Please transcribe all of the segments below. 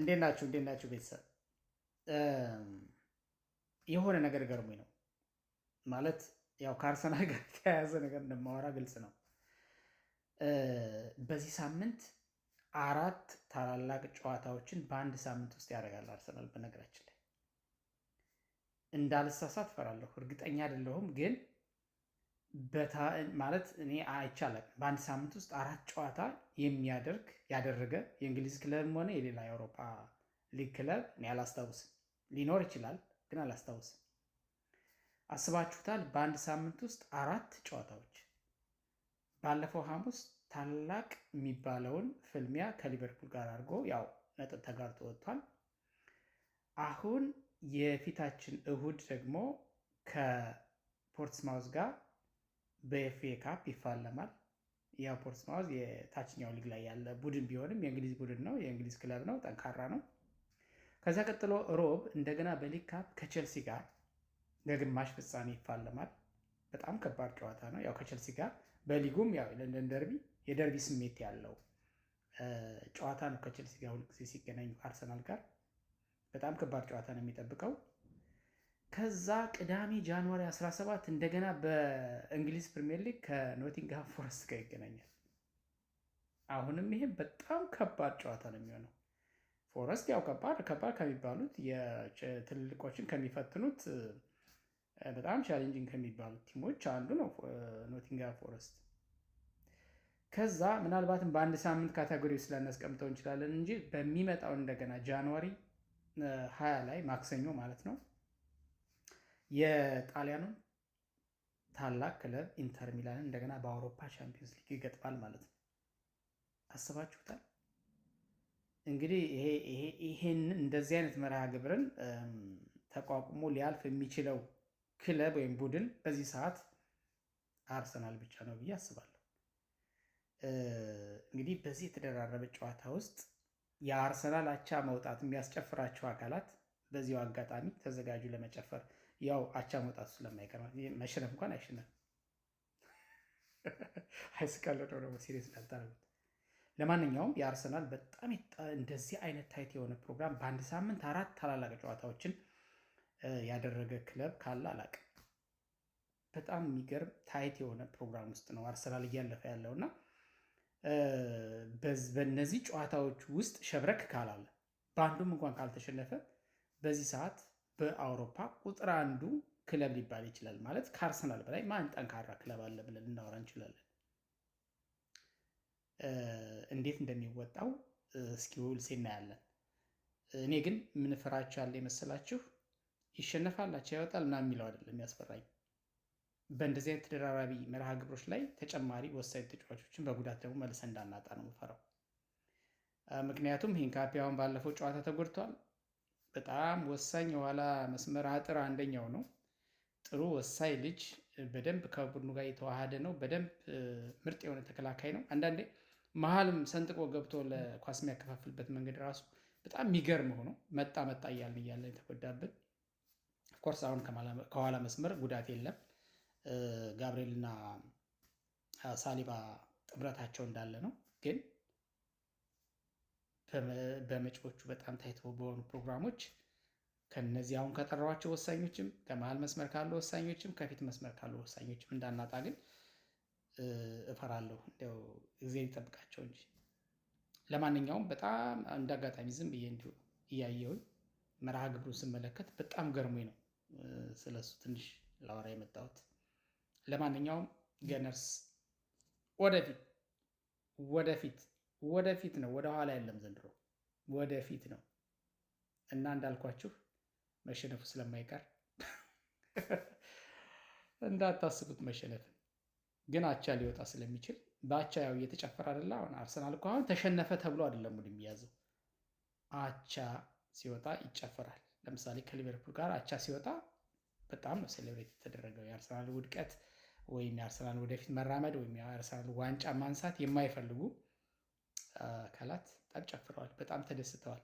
እንዴት ናችሁ ቤተሰብ? የሆነ ነገር ገርሞኝ ነው ማለት ያው ከአርሰናል ጋር የተያያዘ ነገር እንደማወራ ግልጽ ነው። በዚህ ሳምንት 4 ታላላቅ ጨዋታዎችን በአንድ ሳምንት ውስጥ ያደርጋል አርሰናል። በነገራችን ላይ እንዳልሳሳት እፈራለሁ፣ እርግጠኛ አይደለሁም ግን ማለት እኔ አይቻልም በአንድ ሳምንት ውስጥ 4 ጨዋታ ያደረገ የእንግሊዝ ክለብም ሆነ የሌላ የአውሮፓ ሊግ ክለብ እኔ አላስታውስም። ሊኖር ይችላል ግን አላስታውስም። አስባችሁታል? በአንድ ሳምንት ውስጥ 4 ጨዋታዎች። ባለፈው ሐሙስ ታላቅ የሚባለውን ፍልሚያ ከሊቨርፑል ጋር አድርጎ ያው ነጥብ ተጋርቶ ወጥቷል። አሁን የፊታችን እሁድ ደግሞ ከፖርትስማውዝ ጋር በኤፍኤ ካፕ ይፋለማል። ያው ፖርትስማውዝ የታችኛው ሊግ ላይ ያለ ቡድን ቢሆንም የእንግሊዝ ቡድን ነው፣ የእንግሊዝ ክለብ ነው፣ ጠንካራ ነው። ከዛ ቀጥሎ ሮብ እንደገና በሊግ ካፕ ከቼልሲ ጋር ለግማሽ ፍጻሜ ይፋለማል። በጣም ከባድ ጨዋታ ነው። ያው ከቼልሲ ጋር በሊጉም ያው ለንደን ደርቢ የደርቢ ስሜት ያለው ጨዋታ ነው። ከቼልሲ ጋር ሁልጊዜ ሲገናኙ ከአርሰናል ጋር በጣም ከባድ ጨዋታ ነው የሚጠብቀው። ከዛ ቅዳሜ ጃንዋሪ 17 እንደገና በእንግሊዝ ፕሪሚየር ሊግ ከኖቲንግሃም ፎረስት ጋር ይገናኛል። አሁንም ይሄ በጣም ከባድ ጨዋታ ነው የሚሆነው። ፎረስት ያው ከባድ ከሚባሉት ትልልቆችን ከሚፈትኑት በጣም ቻሌንጂንግ ከሚባሉት ቲሞች አንዱ ነው ኖቲንግሃም ፎረስት። ከዛ ምናልባትም በአንድ ሳምንት ካቴጎሪ ውስጥ ላናስቀምጠው እንችላለን እንጂ በሚመጣው እንደገና ጃንዋሪ 20 ላይ ማክሰኞ ማለት ነው የጣሊያኑን ታላቅ ክለብ ኢንተር ሚላንን እንደገና በአውሮፓ ቻምፒዮንስ ሊግ ይገጥማል ማለት ነው። አስባችሁታል? እንግዲህ ይሄን እንደዚህ አይነት መርሃ ግብርን ተቋቁሞ ሊያልፍ የሚችለው ክለብ ወይም ቡድን በዚህ ሰዓት አርሰናል ብቻ ነው ብዬ አስባለሁ። እንግዲህ በዚህ የተደራረበ ጨዋታ ውስጥ የአርሰናል አቻ መውጣት የሚያስጨፍራቸው አካላት በዚሁ አጋጣሚ ተዘጋጁ ለመጨፈር። ያው አቻ መውጣቱ ስለማይቀር መሸነፍ እንኳን አይሸነፍም። አይስቃለሁ ደግሞ ሲሪየስ ላልታረጉት። ለማንኛውም የአርሰናል በጣም እንደዚህ አይነት ታይት የሆነ ፕሮግራም በአንድ ሳምንት 4 ታላላቅ ጨዋታዎችን ያደረገ ክለብ ካለ አላቅም። በጣም የሚገርም ታይት የሆነ ፕሮግራም ውስጥ ነው አርሰናል እያለፈ ያለው እና በእነዚህ ጨዋታዎች ውስጥ ሸብረክ ካላለ በአንዱም እንኳን ካልተሸነፈ በዚህ ሰዓት በአውሮፓ ቁጥር አንዱ ክለብ ሊባል ይችላል። ማለት ከአርሰናል በላይ ማን ጠንካራ ክለብ አለ ብለን ልናወራ እንችላለን። እንዴት እንደሚወጣው እስኪ ውል እናያለን። እኔ ግን ምን ፍራቻ አለ የመሰላችሁ? ይሸነፋል፣ አቻ ይወጣል ምናምን የሚለው አይደለም የሚያስፈራኝ። በእንደዚህ አይነት ተደራራቢ መርሃ ግብሮች ላይ ተጨማሪ ወሳኝ ተጫዋቾችን በጉዳት ደግሞ መልሰን እንዳናጣ ነው የምፈራው። ምክንያቱም ሂንካፒ አሁን ባለፈው ጨዋታ ተጎድቷል። በጣም ወሳኝ የኋላ መስመር አጥር አንደኛው ነው። ጥሩ ወሳኝ ልጅ፣ በደንብ ከቡድኑ ጋር የተዋሃደ ነው። በደንብ ምርጥ የሆነ ተከላካይ ነው። አንዳንዴ መሀልም ሰንጥቆ ገብቶ ለኳስ የሚያከፋፍልበት መንገድ ራሱ በጣም የሚገርም ሆኖ መጣ እያልን የተጎዳብን። ኦፍኮርስ አሁን ከኋላ መስመር ጉዳት የለም። ጋብርኤልና ሳሊባ ጥምረታቸው እንዳለ ነው። ግን በመጪዎቹ በጣም ታይተው በሆኑ ፕሮግራሞች ከነዚህ አሁን ከጠራኋቸው ወሳኞችም ከመሀል መስመር ካሉ ወሳኞችም ከፊት መስመር ካሉ ወሳኞችም እንዳናጣ ግን እፈራለሁ። እንደው ጊዜ ሊጠብቃቸው እንጂ። ለማንኛውም በጣም እንደ አጋጣሚ ዝም ብዬ እንዲሁ እያየሁኝ መርሃ ግብሩን ስመለከት በጣም ገርሞኝ ነው ስለሱ ትንሽ ላወራ የመጣሁት። ለማንኛውም ገነርስ ወደፊት ነው፣ ወደኋላ የለም ዘንድሮ ወደፊት ነው እና እንዳልኳችሁ መሸነፉ ስለማይቀር እንዳታስቡት መሸነፍን። ግን አቻ ሊወጣ ስለሚችል በአቻ ያው እየተጨፈረ አይደለ? አሁን አርሰናል እኮ አሁን ተሸነፈ ተብሎ አይደለም ሙድ የሚያዘው፣ አቻ ሲወጣ ይጨፈራል። ለምሳሌ ከሊቨርፑል ጋር አቻ ሲወጣ በጣም ነው ሴሌብሬት የተደረገው። የአርሰናል ውድቀት ወይም የአርሰናል ወደፊት መራመድ ወይም የአርሰናል ዋንጫ ማንሳት የማይፈልጉ አካላት በጣም ጨፍረዋል፣ በጣም ተደስተዋል።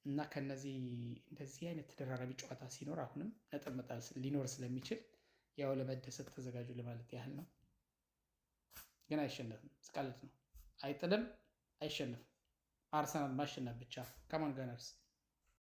እና ከነዚህ እንደዚህ አይነት ተደራራቢ ጨዋታ ሲኖር አሁንም ነጥብ መጣል ሊኖር ስለሚችል ያው ለመደሰት ተዘጋጁ ለማለት ያህል ነው። ግን አይሸነፍም፣ ስቃለት ነው። አይጥልም፣ አይሸነፍም። አርሰናል ማሸነፍ ብቻ። ከማን ጋነርስ